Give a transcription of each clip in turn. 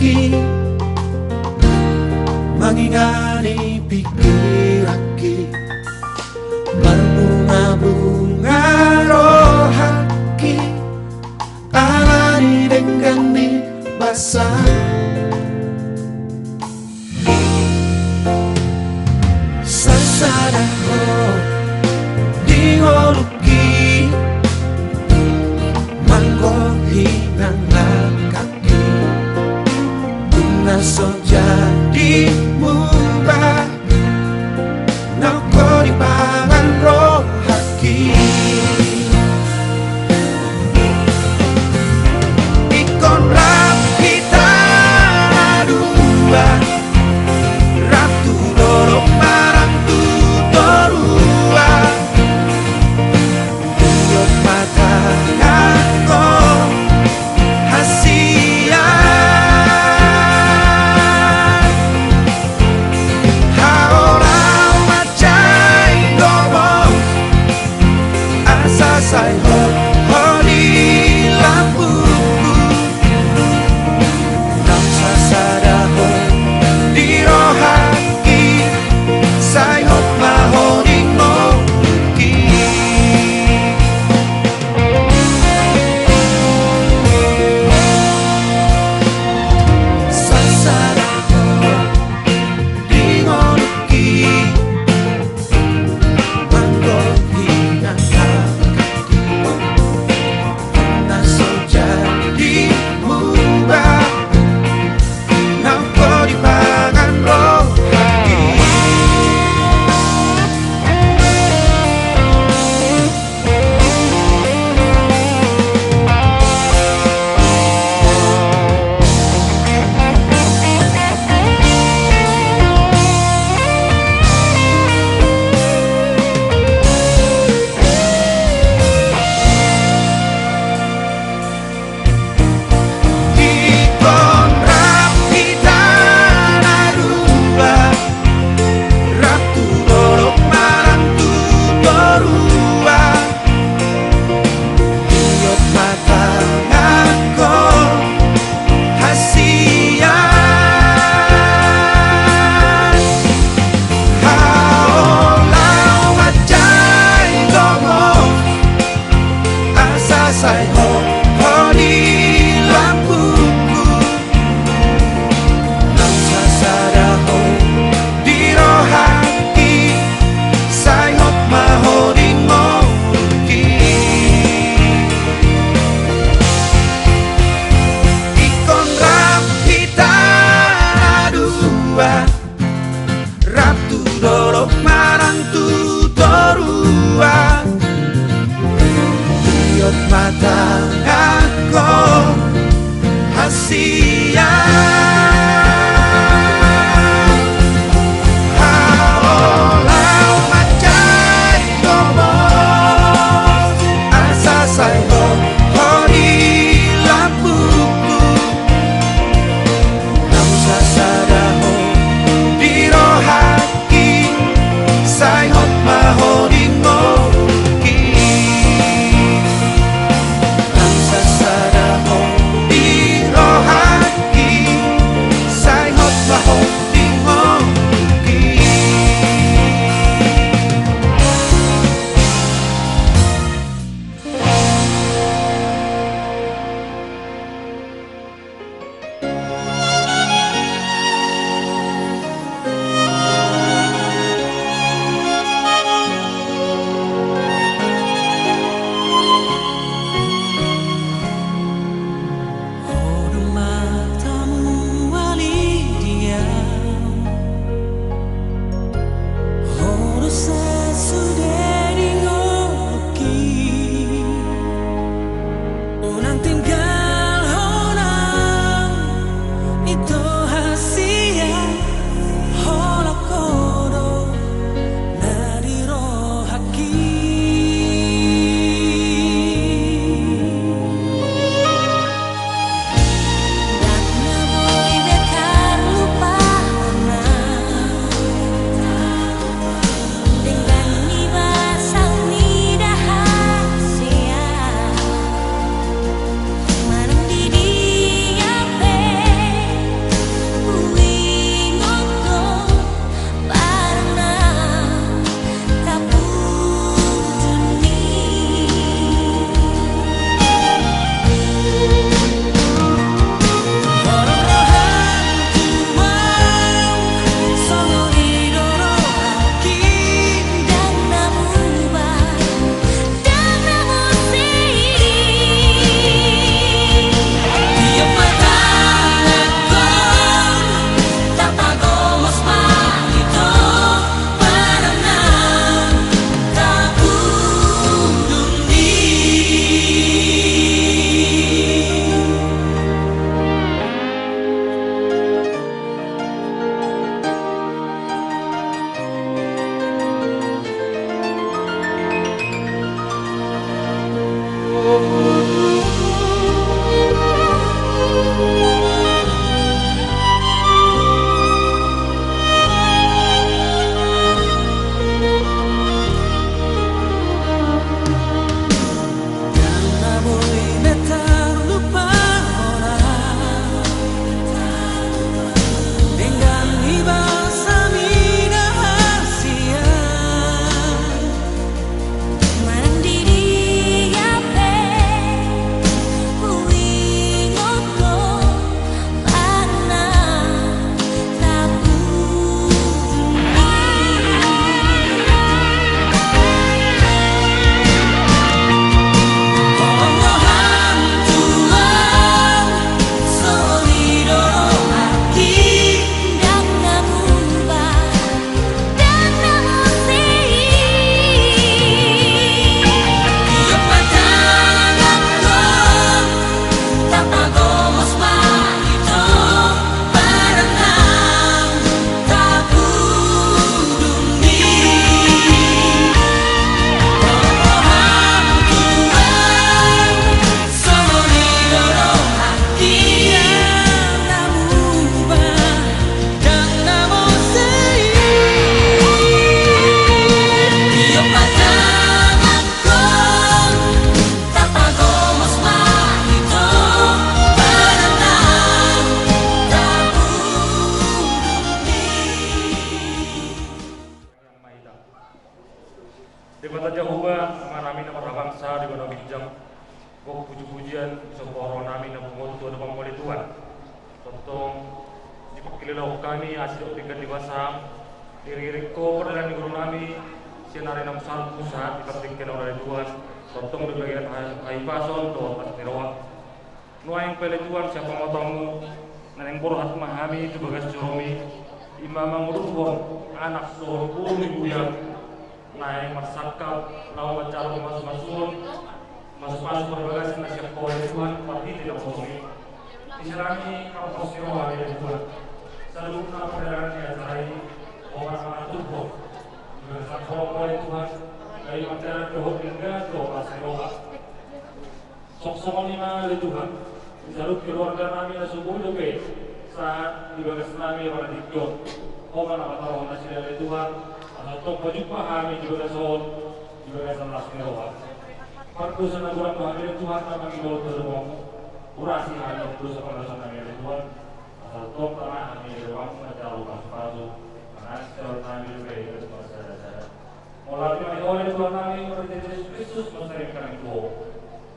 lagi mengingani pikiranki, berbunga-bunga rohaki, alani dengan mie basah. Sasadaho dingoluki manggohi nang kaki, bunga so jadi mubah noko di pangan rohaki. Ikon rap kita Tuhan. Totong dipakililaw kami asli obigan di basam diri ko dan di guru nami sinari nam sal pusat dipatikkan oleh Tuhan. Totong di bagian hai pason do pas tirawa. Nuayang pele Tuhan siapa mau tamu naneng borhat mahami itu bagas joromi imam mangruhon anak sohor bumi buyang naik masakap lawan cara mas-masun mas-mas berbagas nasihat kau Tuhan pasti tidak bohongi isyarami kampus sirowa ya Tuhan selalu nama perjalanan yang saya orang-orang tubuh berkat kau Tuhan dari materi dohot hingga doa sirowa sok-sok lima Tuhan Jaluk keluarga kami na subuh doke saat dibagas nami pada dikdon. Oman apa tahu nasi dari Tuhan. Atau pojok kami juga soal juga salah satu. Perlu sana kurang bahagia Tuhan nama kita terus urasi hanya terus pada sana dari Tuhan. Atau tanah kami ruang menjauh paspasu. Karena seorang kami juga itu bersaudara. Mulai oleh Tuhan kami berjaya Yesus Kristus mencarikan itu.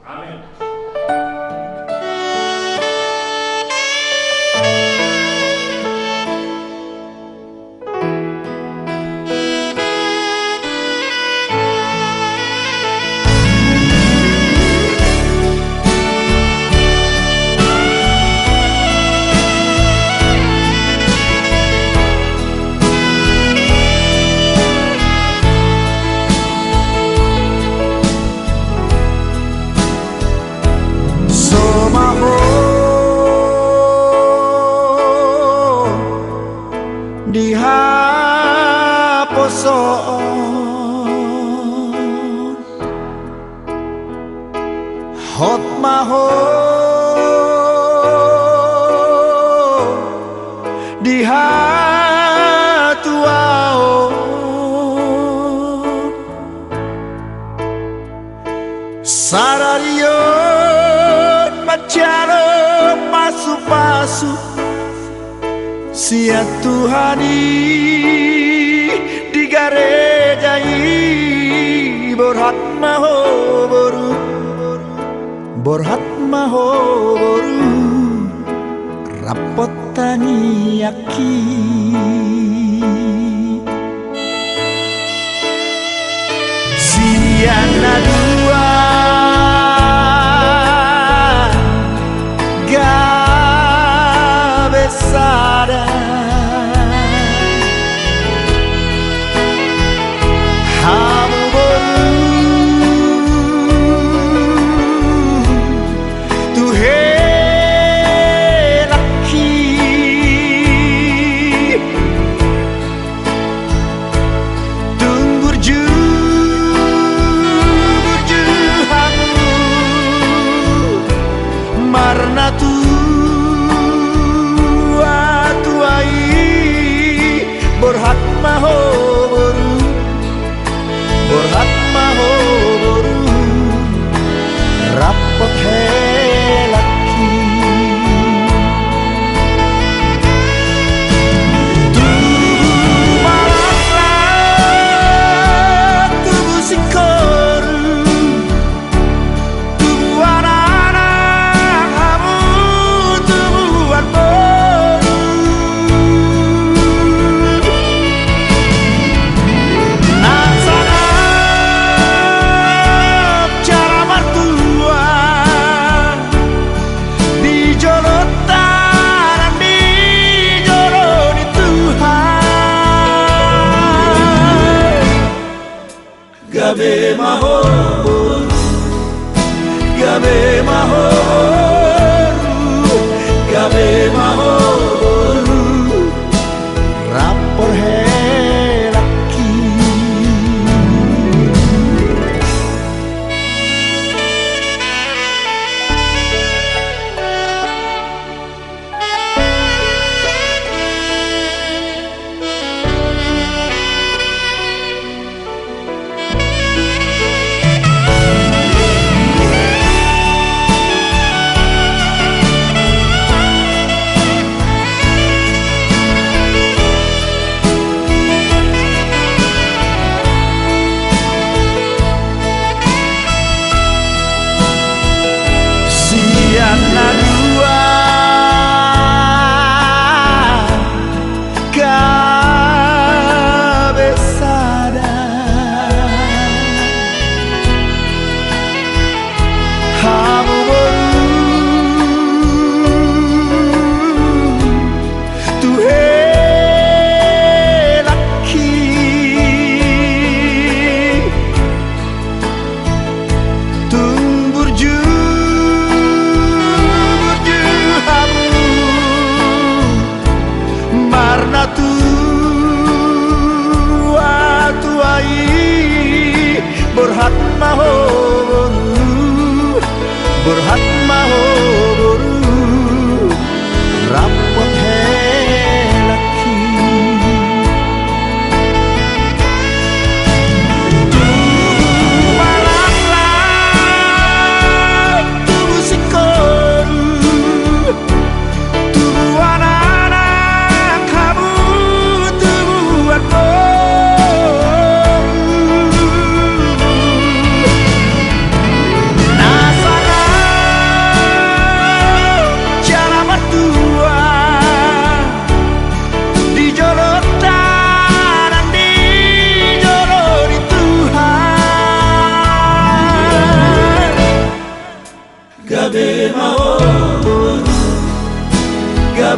Amin. Dihaposon hot maho dihatuaon sararion macaro pasu-pasu sia Tuhani di garejai borhat maho boru rapot tani aki siana dua gabesada hamu boru tuhe laki tunggur hamu marna tuai borhat maho boru rapot helaki tubuh malaslah tubuh sikoru tubuh anak-anak kamu tubuh arboru gabe mahoru rapor helaki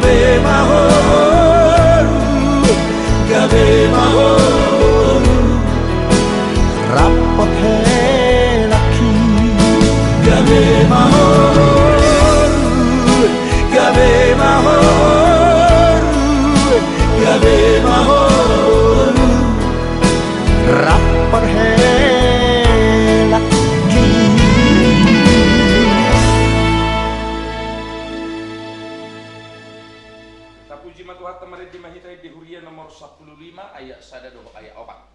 gabe mahoru, gabe mahoru, rapot helaki, gabe mahoru, gabe mahoru, gabe mahoru, rapot helaki. Puji Tuhan teman di Mahitai di Huria nomor 15 ayat 1 ayat 4.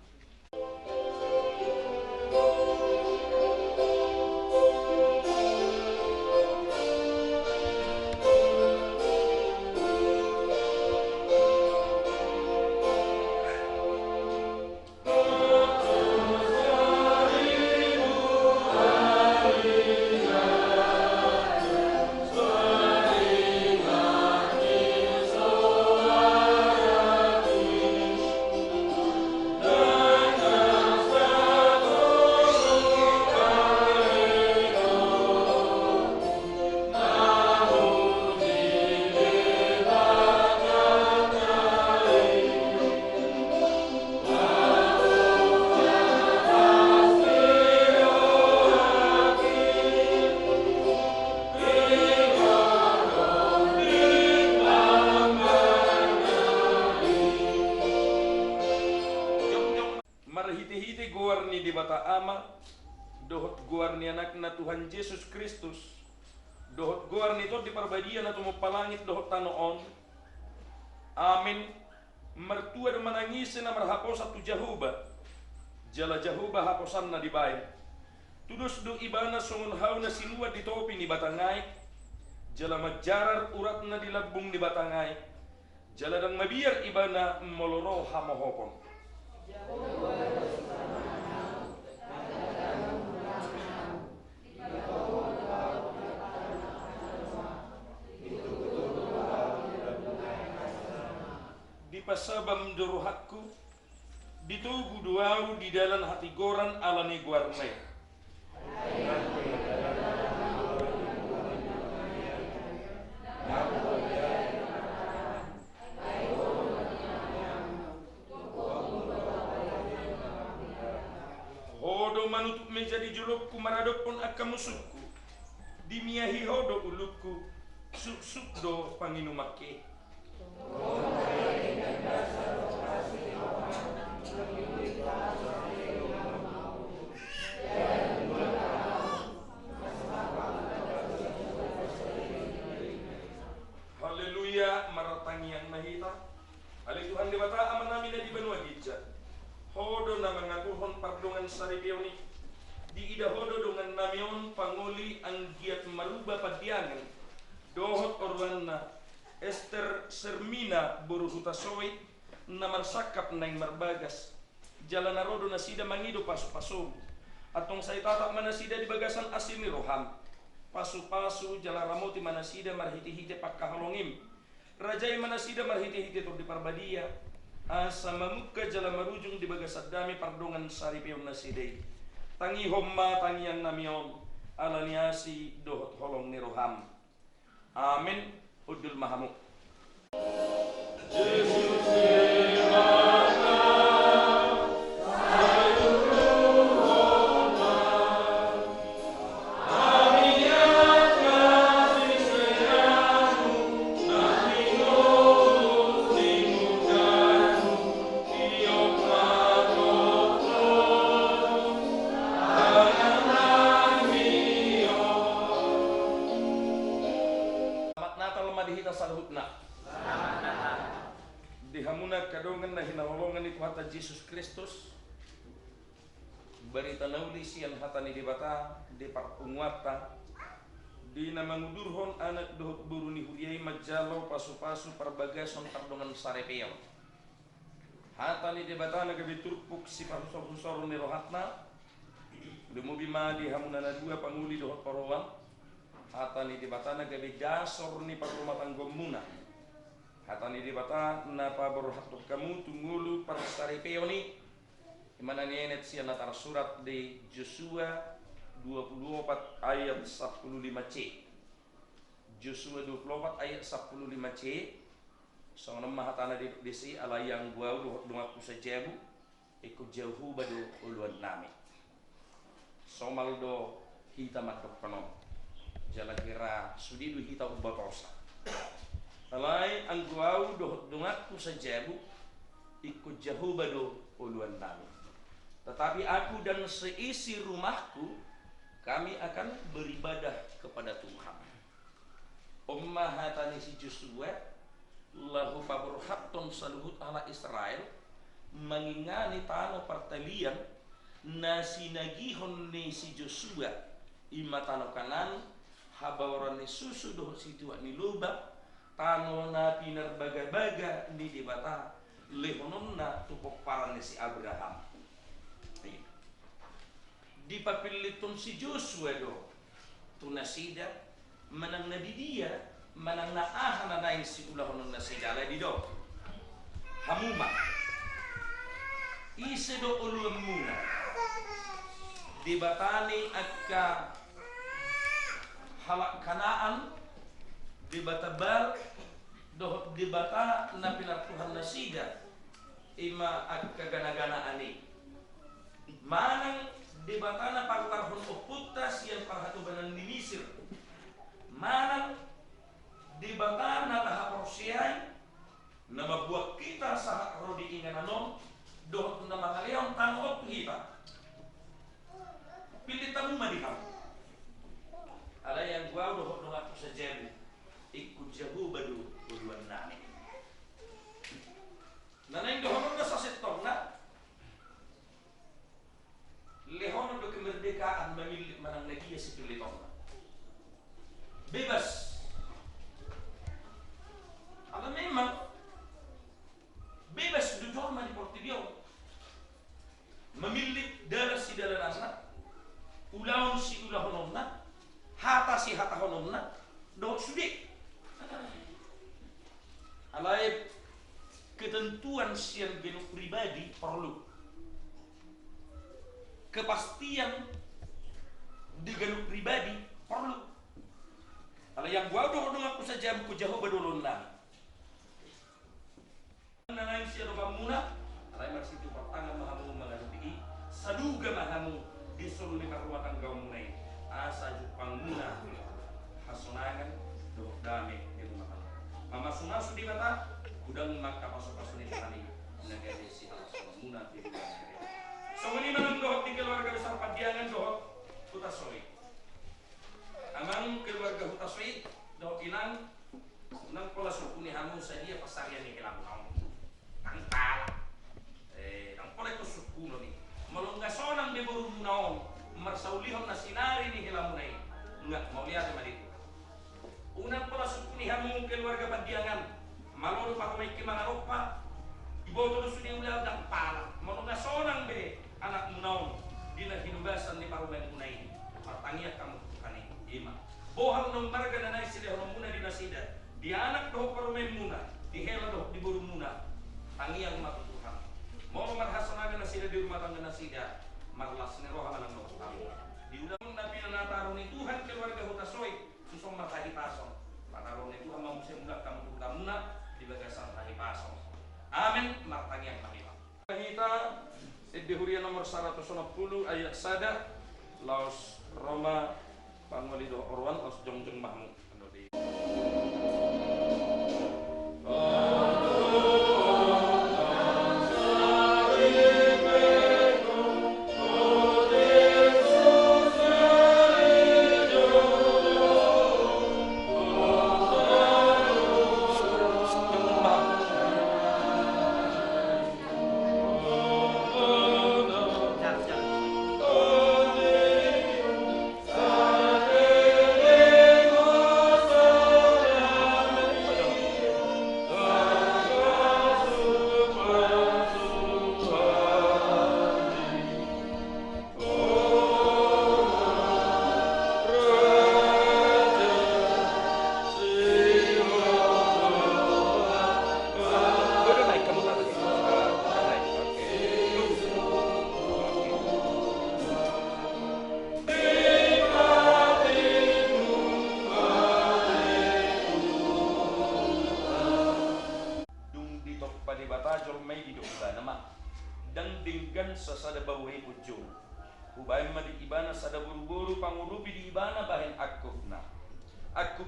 Marhiti-hiti guarni di bata ama, dohot guarni anakna Tuhan Yesus Kristus, dohot guarni to di parbadian atau palangit dohot tanoon. Amin. Mertua dan menangisi na marhapos satu jahuba, jala jahuba haposan na di bayan. Tudus do ibana songon hau na silua di topi ni batangay, jala majarar urat na di labung di batangay, jala dan mabiar ibana moloro hamohopon. Di pasabam doruhakku, ditugu duau di dalam hati goran alani guarne. Hodo manutup menjadi julukku maradopon akan musuhku, dimiahi hodo ulukku, suk-suk do panginumake. Haleluya, maratangi yang mahita. Ali Tuhan di bata aman namin na di banua gija. Hodo na mengakuhon pardongan saripioni. Di ida hodo dengan namion panguli ang giat maruba padiangan. Dohot orlanna Esther Sermina buruhuta soy na marsakap na marbagas. Jala narodo na sida mangido pasu-pasu. Atong say tatak manasida di bagasan asin ni roham. Pasu-pasu jala ramoti manasida marhiti-hiti pagkahalongim. Rajay manasida marhiti-hiti to di parbadia. Asa mamuka jala marujung di bagasad dami pardongan saripiyon nasidey. Tangi homma tangi yang namion alaniasi dohot holong ni roham. Amin. Udul mahamuk. Dihamuna kadongan na hinaholongan ni Tuhan Yesus Kristus barita nauli siyan hatani di bata di parpungwata di namangudurhon anak dohot buru ni huriyay majalo pasu-pasu parbagason pardongan sarepeyon hatani di bata nagabiturpuk si pasusor-susor ni rohatna lumubima di hamuna na dua panguli dohot paruang hatani di bata nagabidasor ni parumatang gomuna hatani di bata napa berhatuk kamu tunggulu para saripeoni imana nienet siya natar surat di Joshua 24 ayat 15c Joshua 24 ayat 15c. Soalnya mahatana di desi ala yang gua dungaku sajebu ikut jauh badu uluan nami. Somaldo hita matok panom. Jala kira sudidu hita ubatosa. Alai ang gua dungaku sajebu ikut jauh badu uluan nami. Tetapi aku dan seisi rumahku kami akan beribadah kepada Tuhan. Ummahatani si Joshua lahu paburhatun saluhut ala Israel mengingani tano pertalian nasi nagihon ni si Joshua ima tano kanan habawaran ni susu doh si tuan ni lubak tano na pinar baga-baga ni dibata lehonon na tupok paran ni si Abraham. Di papilitun si Joshua do tunasida manang na dia manang na aha na si ulahon na sida la di do hamuma ise do ulum muna di batani akka halak kanaan di batabal do di bata na pinar Tuhan na sida ima akka gana-gana ani manang di batana partarhon oputas yang parhatubanan di Misir manang di batana tahaporsiay na mabuak kita sa rodi ingananon doh na makaleon tanot kita pilih tamu madiham ala yang gua doh aku sajebu ikut jabu badu uluan nami nanay doh na sa setong na lehono do kemerdekaan memilih manang lagi ya sepilih tong bebas. Kalau memang bebas duduk di Portugio memilih darah si darah nasa ulaun si ulah honomna hata si hata honomna do sudik alai ketentuan siang genuk pribadi perlu kepastian di genuk pribadi perlu. Kalau yang gua doh aku saja ku jauh badulun lah. Nangai siya kamuna, alay marsitu pertangan mahamu mengadupi saduga mahamu disuruh di karuatan gaum munai. Asa jupang muna hasunangan doh dame di rumah kamu. Mama sunasu di mata udang maka pasok-pasok ni tani negara si alas muna di rumah. Sewani manang doh di keluarga besar Padiangan doh Hutasoi. Amang keluarga Hutasoi doh kinang nang pola suku ni hamu sadia pasarian ni kelam kaum. Nang pala. Nang pola itu suku no ni. Malunggasonang de buru munaon marsaulihon na sinari ni kelam munai. Enggak mau lihat sama itu. Unang pola suku ni hamu keluarga Padiangan. Maloro pa kumay kimangaropa. Iboto do sudi ulah dang pala. Malunggasonang be anak munaon dina hinubasan ni parumen munai. Martangiak kamu tukani ima. Bohang nang marga na nai sila hono muna di nasida. Di anak doh parumen muna, di hela doh di buru muna. Tangiang matutuhan. Mau marhasanaga nasida di rumah tangga nasida. Marlas ni roha lang doh kamu. Di ulang nabi na natarong ni Tuhan keluarga Hutasoi susong martahipasong. Matarong ni Tuhan mamusia mula kamu muna di bagasan tahipasong. Amin. Martangiang mahima. Kita Edihurian nomor 160 ayat sada Laos Roma Pangwalido Orwan Laos Jongjong Mahmud. Oh di bata jol mai di doa nama dan dengan sasada bawai ujung hubai ma di ibana sada buru-buru pangurupi di ibana bahen akupna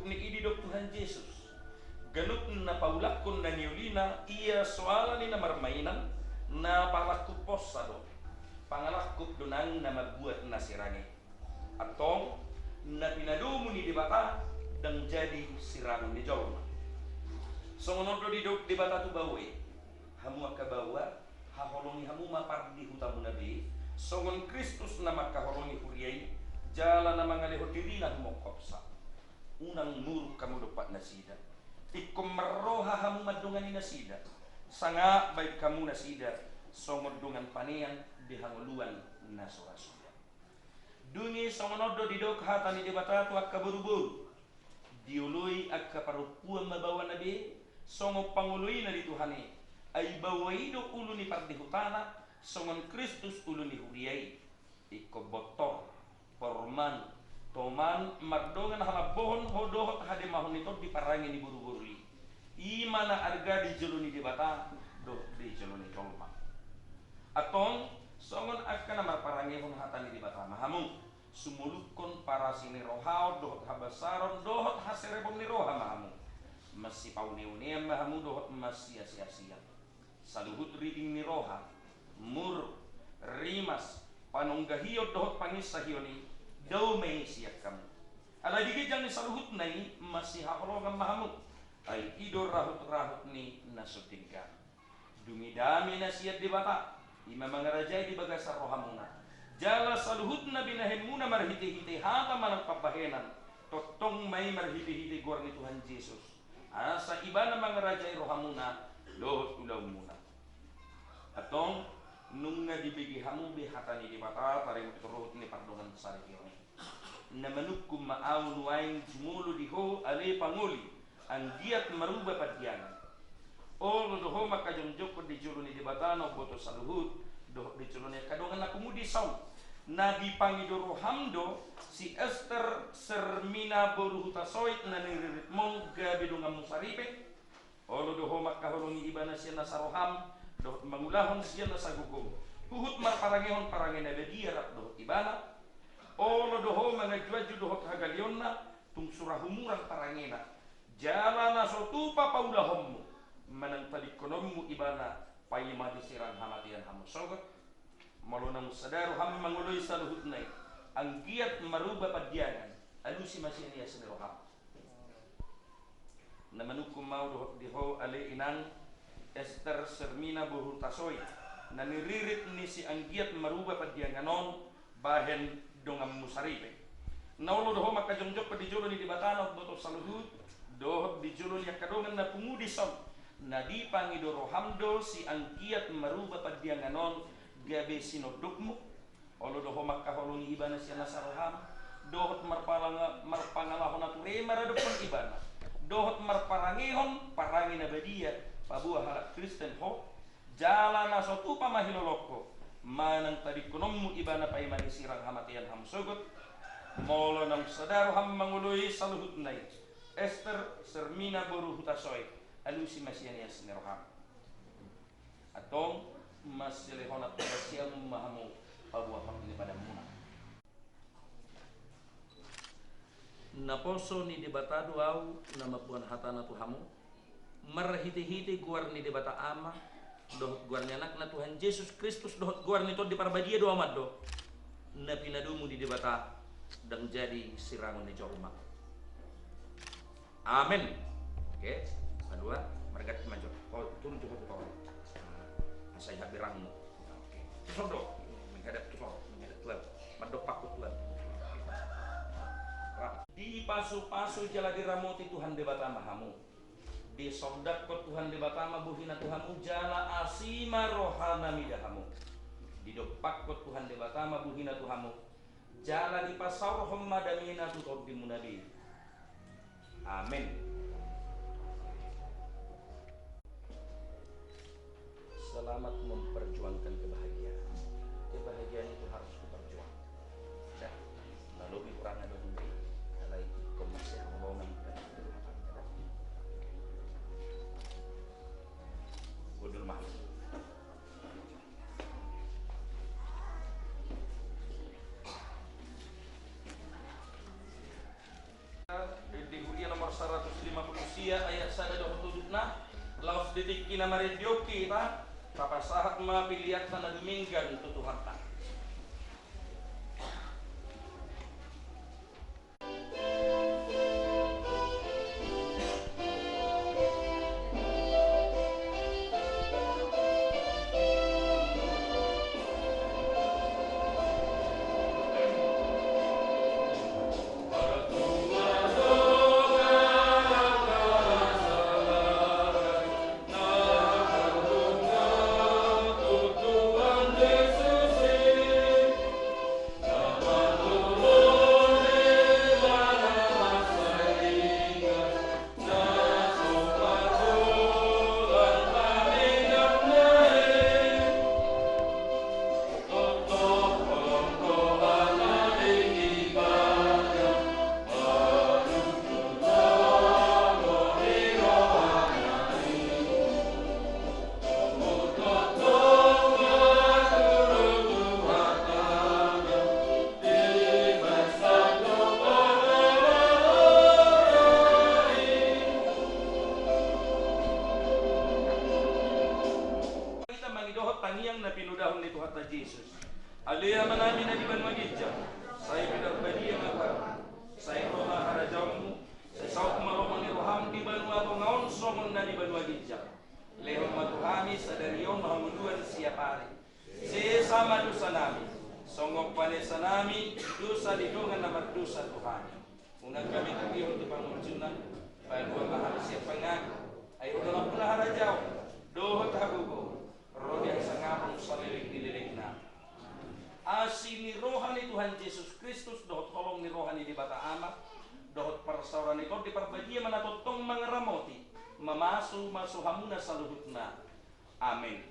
ni idi dok Tuhan Yesus ganuk na paulakun na niulina ia soala ni na marmainan na palakup posado pangalakup dunang na magbuat na sirani atong na pinadumo ni dibata dan jadi sirangan ni jolma songonodo di bata tu bawe hamu akabawa haholongi hamu mapardi hutamu nabi songon Kristus nama kaholongi huriai jala nama ngaleho dirina humokopsa unang muruk kamu dapat nasida ikom meroha hamu madungan nasida sanga baik kamu nasida songon dungan panean dihanguluan nasorasuda dungi songonodo didok hatani dibata tu akaburu-buru diului akka parupuan mabawa nabi songo pangului na di Tuhani ay bawaido ulu ni pardihutana songon Kristus ulu ni huriai iko botor porman toman mardongan halabohon hodohot hademahon ito di parangi ni buru-buru imana arga di jeluni di bata do di jeluni colma atong songon akan namar parangi hon hatani di bata mahamu sumulukon para sini rohao dohot habasaron dohot haserebon ni roha mahamu masih pauniunian mahamu dohot masih sia-sia saluhut riding ni roha mur rimas panunggahio dohot pangisahioni daw may siyak kamu ala digijang ni saluhut nai masih hakolongan mahamu ay idor rahut-rahut ni nasutingka dumidami na siyat di bata ima mangarajay di bagasar rohamuna jala saluhut na binahemuna marhiti-hiti hata manang pabahenan totong may marhiti-hiti gor ni Tuhan Yesus asa iba na mangarajay rohamuna lohot ulaw muna atong nung nga dibigi hamu bihatani di bata taring turuhut ni pardongan sari kiyoni na manukum maaun waing jumulu diho ale panguli ang giat maruba padyangan o doho makajungjok ko di julu ni di bata no boto saluhut doho di julu ni kadongan na kumudi saw na dipangidoro hamdo si Esther sermina boruhutasoit na niriritmong gabi dungang musaripe o doho makahulungi iba na siya na saroham dohot mangulahon siya na sa gugong huhut marparangehon parangin na bediarap dohot ibana o doho mga juaju dohot hagalyon na tung surahumurang parangina jala na sotupa paulahom mo manang talikonom mo ibana payima disirang hamatian hamu sogot malunang sadaro ham manguloy sa luhut na ang giat maruba padyangan alusi masya niya siniroham na manukum mau dohot diho ale inang Esther sermina buhutasoy na niririt ni si anggiat maruba padyanganon bahen dongam musaripe naulo doho makajongjok padijulo ni dibatano boto saluhut doho dijulo ni kadongan na pumudison na dipangidoro hamdo si anggiat maruba padyanganon gabe sinodukmu olo doho makaholungi ibana siya nasaroham dohot marpangalahon at maradupon ibana dohot marparangihon parangin na badia pabuah halak Kristen ho jala na sotu pamahiloloko manang tadi kunommu ibana pa imani sirang hamatian ham sogot molo nang sadaro ham mangului saluhut nai Esther sermina boru hutasoy alusi masiania sineroham atong masilehonat pasiam mahamu pabuah ham ini pada muna naposo ni debatado au nama buan hatana tu hamu marhiti-hiti guar ni debata ama doh guar ni anak na Tuhan Yesus Kristus doh guar ni to di parbadia do amat do na pinadumu di debata dan jadi sirangan ni jorma amin oke kedua mereka maju oh turun cukup kau saya habirangmu oke sodo menghadap klub madok pakut klub di pasu-pasu jala diramoti Tuhan debata mahamu di sondak ko Tuhan di batama buhina Tuhanmu jala asima rohana midahamu di dopak ko Tuhan di batama buhina Tuhanmu jala di pasau homma damina tutod di munabi amin selamat memperjuangkan kebahagiaan kebahagiaan itu harus diperjuangkan dah lalu kurang ada bumi alai komersial ngomong kudul mah sa dado tudot na. Laos ditik kinamaredyo kita, kapasahat mapiliat na nagminggan tutuhata. Taniyang na pinudahon ni Tuhan Jesus. Alaya man namin na liban magidya, sa ipinagbaliya nga para, sa ito na harajaw mo, sa isaw kumarong ang iroham di ba nga ito ngaon, somon na liban magidya. Lehong matuhami sa dariyong mahamuluan siya pare. Siya sama dosa namin, songok panesa namin, dosa lidungan na magdosa Tuhan. Unang kami kagiyong di pangunjunan, bago ang mahal siya pangako, ay ulang pula harajaw, dohot habugo. Rodi ang sangapong sa lilig na. Asi ni Rohan ni Tuhan Yesus Kristus, dohot holong ni Rohan ni Bata Ama, dohot parsauran ni Kod, di parbadya manatotong mga ramoti, mamaso hamuna sa luhut na. Amen.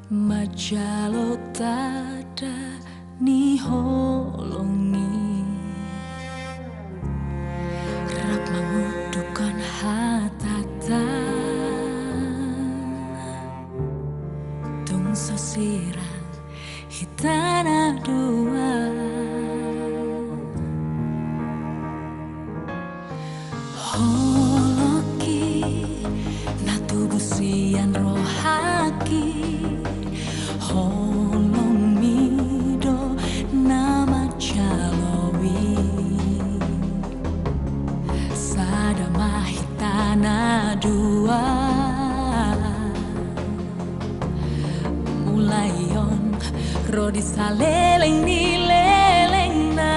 Majalo tada ni holongi rap mengudukan hatatan tung sosirang hitana dua holoki na tubuh sian rohaki holong mido nama calowi sadama hitana dua mulayon rodi saleleng ni leleng na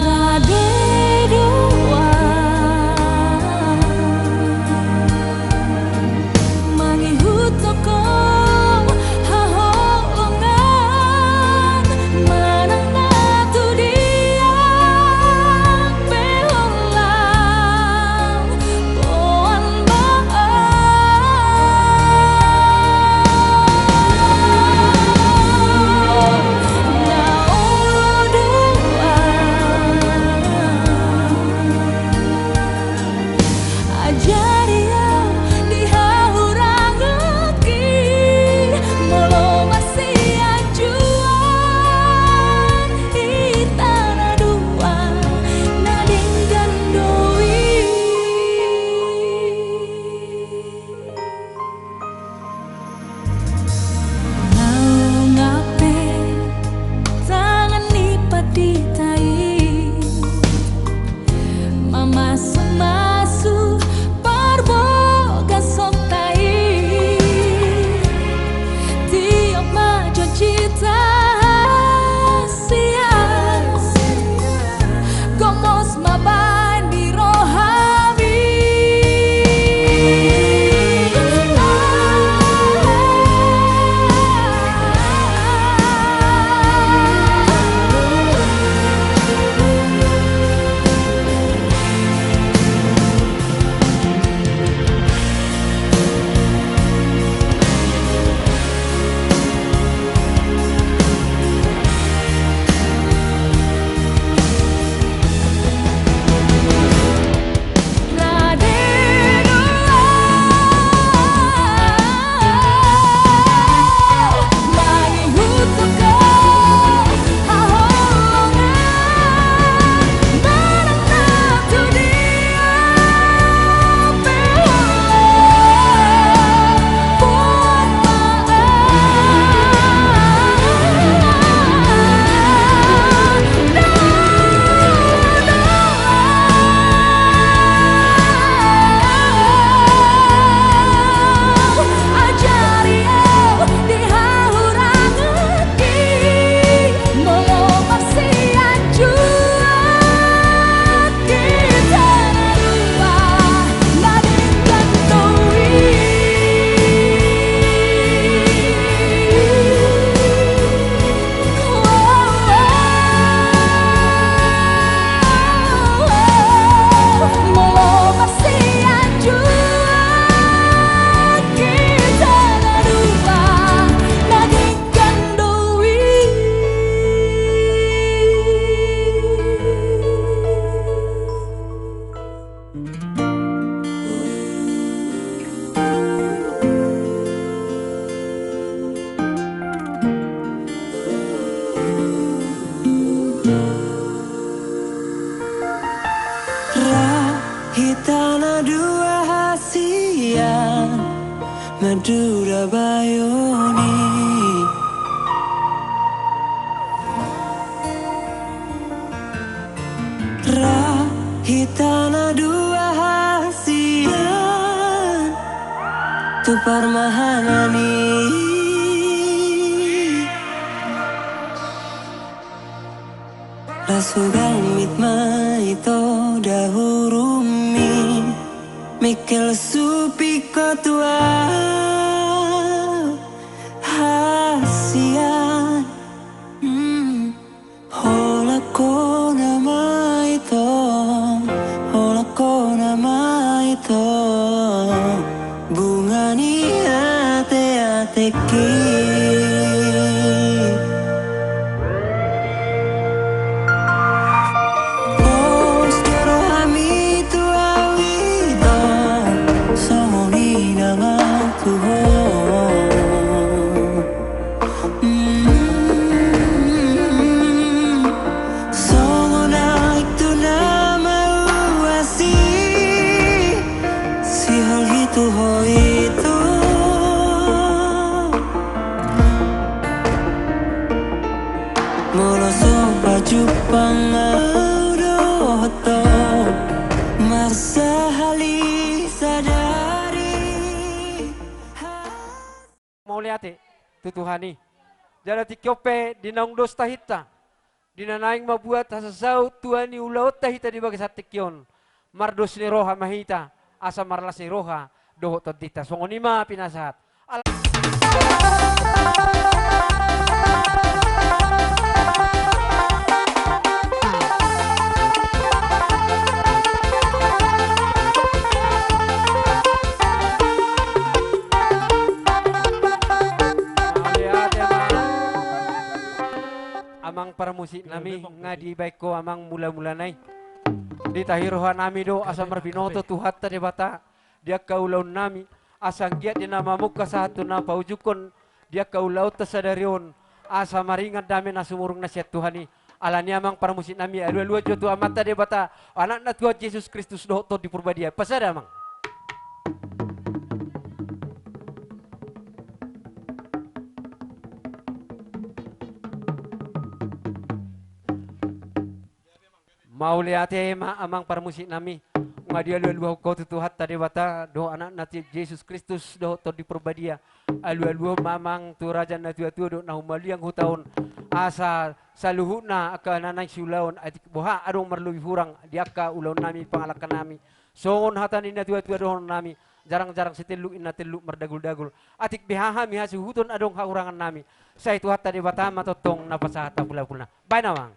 rade dua mangihutoko haholongan manang natu dia peholang poan Masu parboga soktai tiap majo cita sias gomos maban di rohami Hitana dua hasian Madura bayoni Hitana dua hasian Tu parmahanani Rasugang mitma ito dahurumi Mikel supiko tua hasian Holako nama ito Holako nama ito Bunga Songani ate-ateki Poskero hami tu awito Somoni nama tuho Songonak tu nama uasi Si hal gitu ho itu Moloso baju pangaudoto Marsahali sadari Mau lihat tutuhani jala tikyope dinang dos tahita dinanaing mabuat hasasau tuani ulaut tahita di bagi satikyon mardos ni roha mahita asa marlas ni roha doho todita songonima pinasahat amang para musik nami ngadi baik ko amang mula-mula nai di tahirohan nami do asa marbinoto tuhat tadi bata dia kaulaun nami asa giat di nama muka satu na paujukon dia kaulau tasadarion asa maringat dami na sumurung nasihat Tuhani alani amang para musik nami alua-lua jotu amat tadi bata anak na Tuhan Yesus Kristus do to di purba dia pasada amang mau lihat amang para musik nami ngadia lu kau tutuhat tadi bata do anak nati Yesus Kristus do to di perbadia alu mamang tu raja na tua do na humaliang hutaon asa saluhuna aka nanay sulaon atik boha adong marluwi hurang diaka ulaw nami pangalakan nami songon hatan ina tua do nami jarang-jarang seteluk ina teluk merdagul-dagul atik bihaha mihasu huton adong haurangan nami saya tuhat tadi bata matotong napasahata pula-pula bye nawang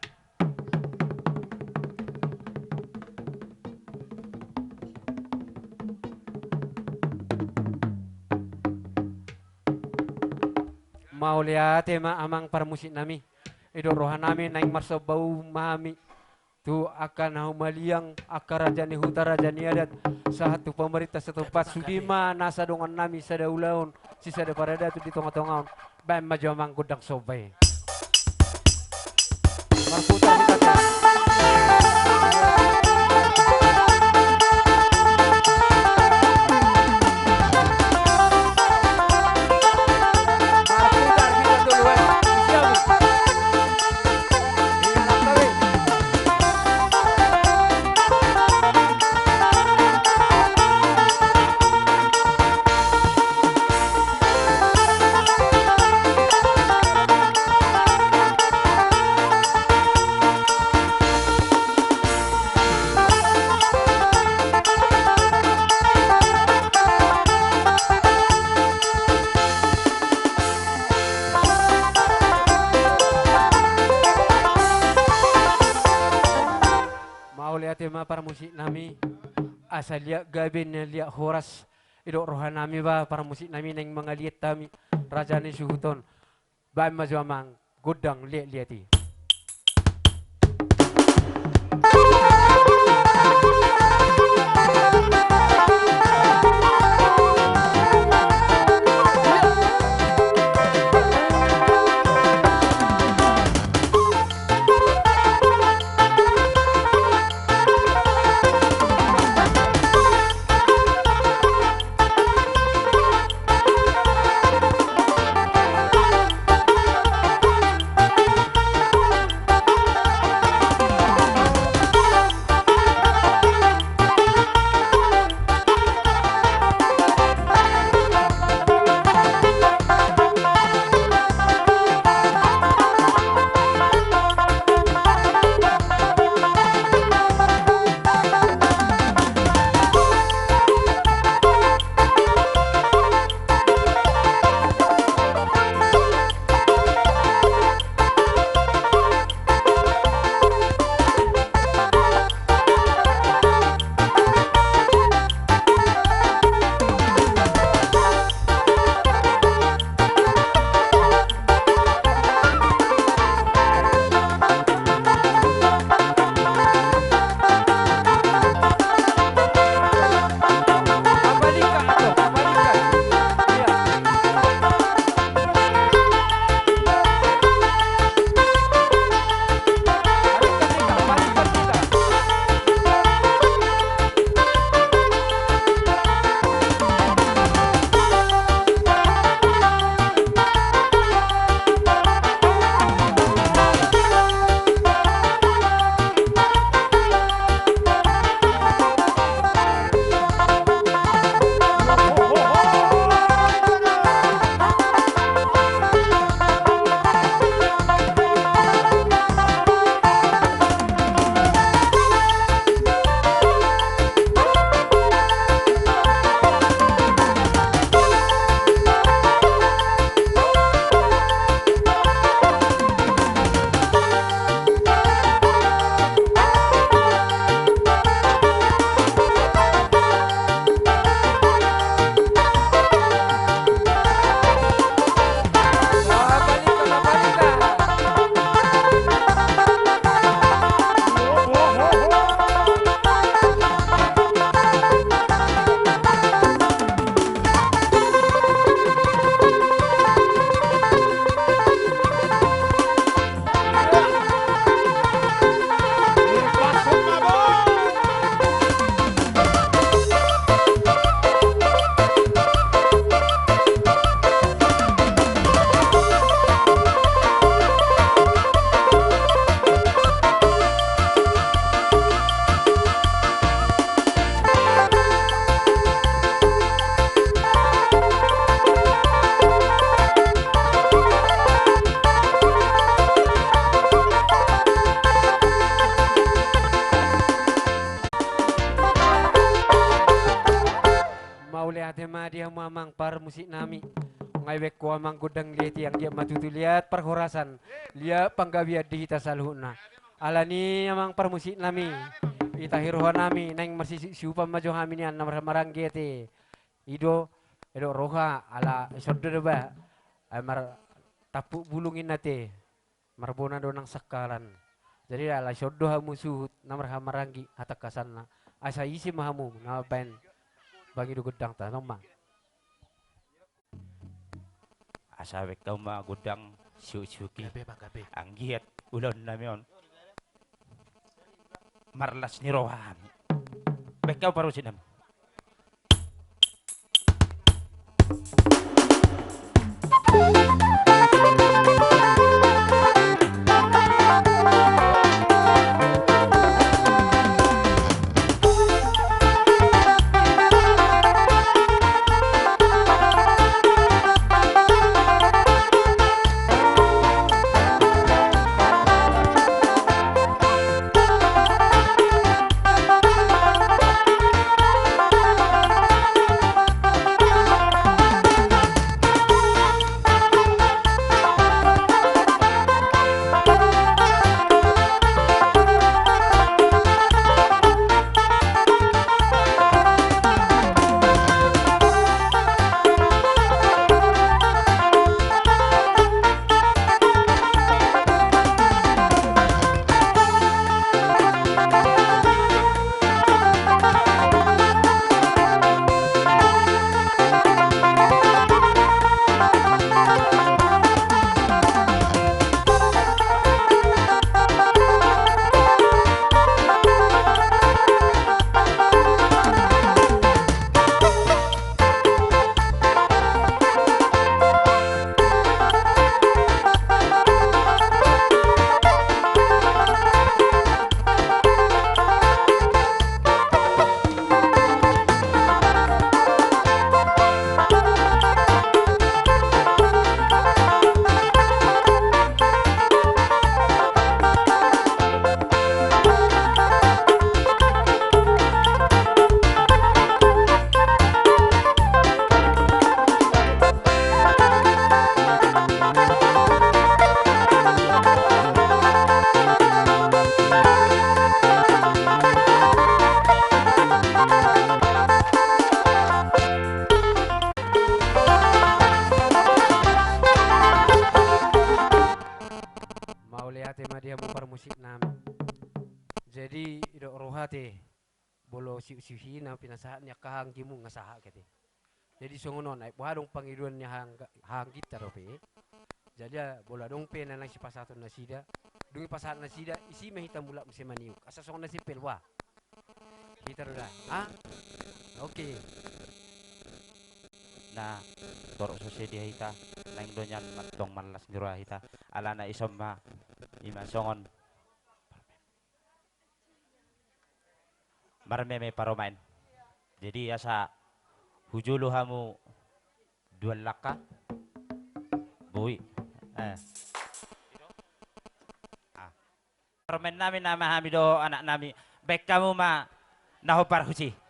mau lihat amang para musik nami ido rohan nami naing marsa bau mami tu akan humaliang akar raja ni huta raja ni adat satu pemerintah setempat sudima nasa dongan nami sadaulaun sisa da parada tu di tonga-tongaon bam maju amang gudang sobai marputar kita para musik nami asal liak gabin liak horas idok rohan nami ba para musik nami neng mangaliat tami raja ni suhuton ba maju amang gudang liati dia mamang par musik nami. Ngaiwek ko amang gudang lihat yang dia matutu lihat perhorasan. Lihat panggabiat di kita saluhna. Alani amang par musik nami. Ita hiroha nami neng masih siupa majo haminian namar marang gete. Ido roha ala soddo ba. Amar tapuk bulungin nate. Marbona do nang sakalan. Jadi ala soddo musuh namar hamarangi atakasanna. Asa isi mahamu na ben bagi do gudang ta nomang. Asawek kau ma gudang siu-siuki anggiat ulon namion marlas ni rohani bek kau paru sinam siusihi na pinasahan niya kahang gimu ngasaha kete. Jadi songonon ay buhadong pangiduan niya hang kita rope. Jadi bola dong pe na lang si pasaton na sida. Dungi pasahan na sida isi mahita mula msi maniuk. Asa songon na si pelwa. Kita roda. Ah? Oke. na toro sosedi hita laing donyan matong manlas njura hita ala na isomma ima songon marmeme paromain jadi asa hujulu hamu dua laka bui paromain namin nama hamido anak nami baik kamu ma nahopar huci.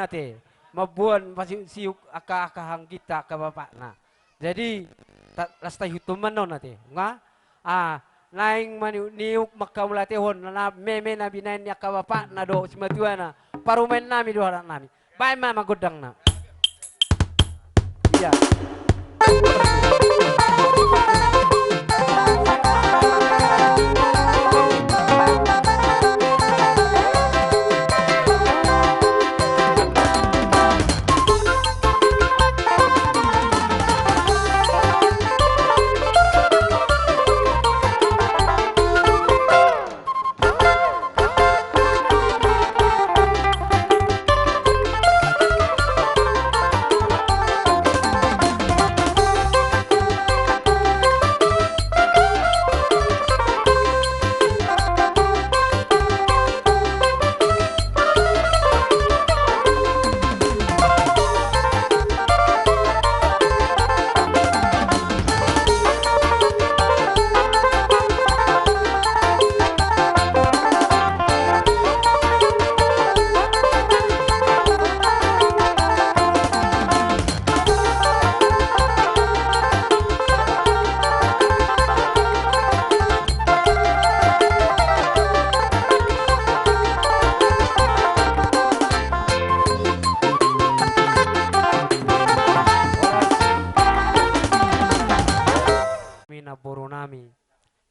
te mabuan pasi siuk aka-akahang kita ka bapak na. Jadi lastay hutuman no nate. Nga naing niuk makamulatehon na meme na binain niya ka bapak na do simatuana parumen nami do anak nami. Bae mama godang na. Iya.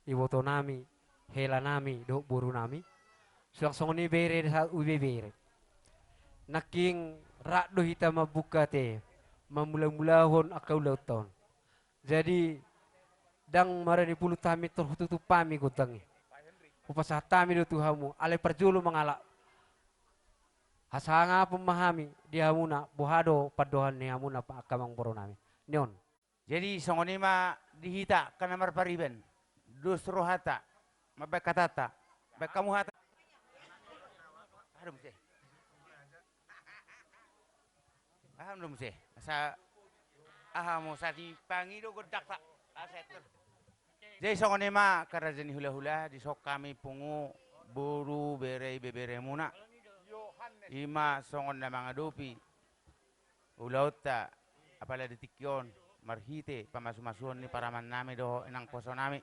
Iwoto nami, hela nami, do buru nami. Suang ni bere sa ube bere. Naking rakdo hita mabuka te, mamula-mulahon akau lauton. Jadi dang marani puluh tami terhututu pami gutangi. Upasatami do Tuhamu, ale perjulu mengalak. Hasanga pemahami dihamuna buhado padohan ni hamuna pa akamang boro nami. Nyon. Jadi songoni ma dihita kana marpariben. Dusro hata, mabek katata, baik kamu hata. Aduh mesti. Aduh mesti. Asa mo sa di pangido godak tak asetur. Jadi songone ma karajani hula-hula di sok kami pungu buru bere bebere muna. Ima songon na mga dopi. Ulauta apala ditikyon marhite pamasu-masuon ni paraman nami do inang poso nami.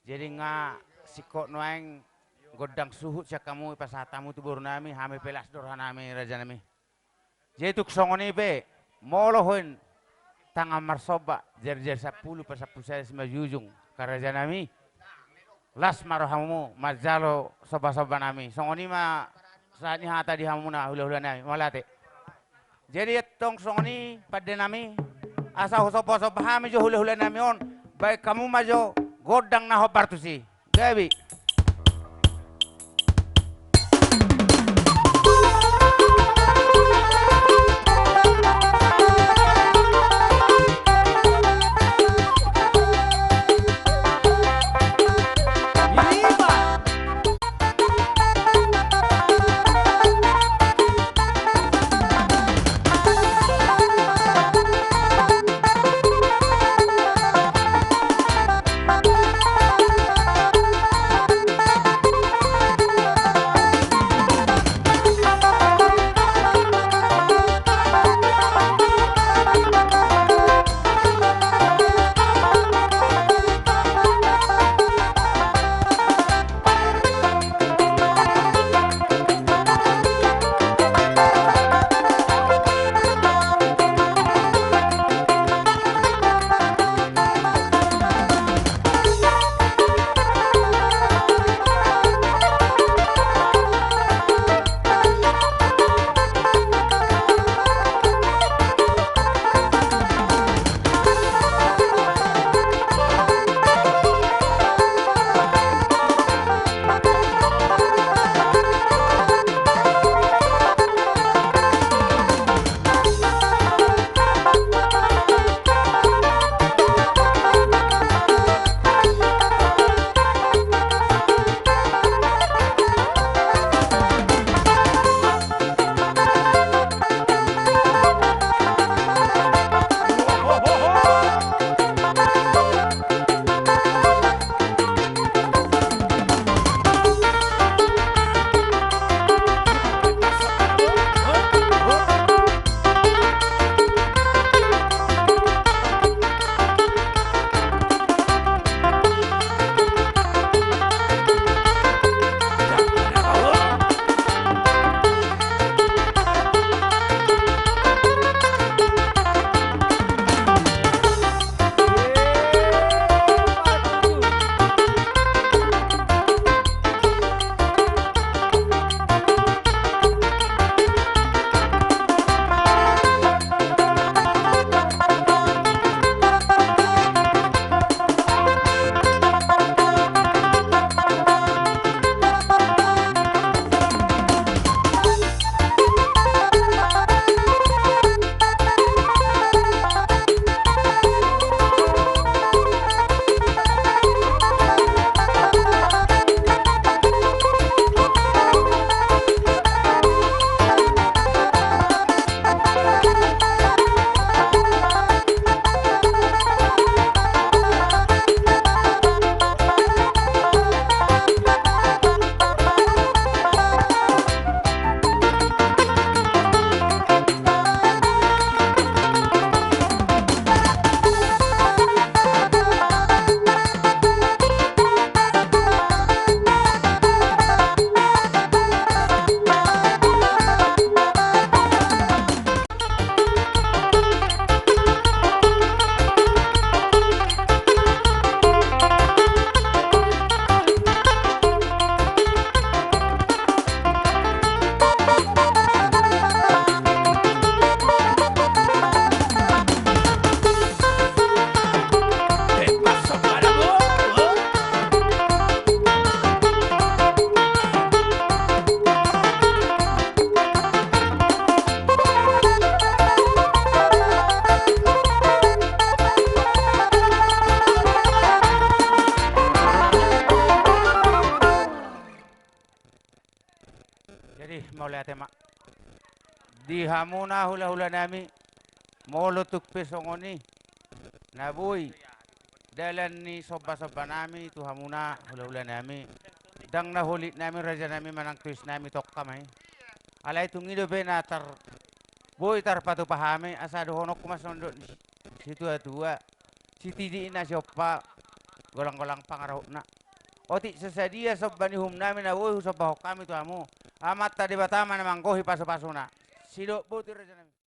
Jadi nga sikot noeng godang suhut siya kamu ipasatamu tu buru nami hami pelas dorha nami raja nami. Jadi tuk songoni pe molohin tanga marsoba jer-jer 10 pa 10 saya semajujung karaja nami. Las marohamu majalo soba-soba nami. Songoni ma saat ni hata di hamuna hula-hula nami malate. Jadi tong songoni pada nami asa soba-soba hami jo hula-hula nami on baik kamu majo godang na hobar tu si gabi. Jadi mau lihat mak. Di hamuna hula-hula nami molutuk pesongoni nabuy dalan ni soba-soba nami tu hamuna hula-hula nami dang nahulit nami raja nami manang twist nami tok kamay alay tungido be na tar boy tar patu pahami asado honok kumasondo situ atua siti na siopa golang-golang pangarau na oti sesadia sobani hum nami na boy soba kami tu amu amat tadi batama namang kohi pasu-pasuna sidok butir raja nami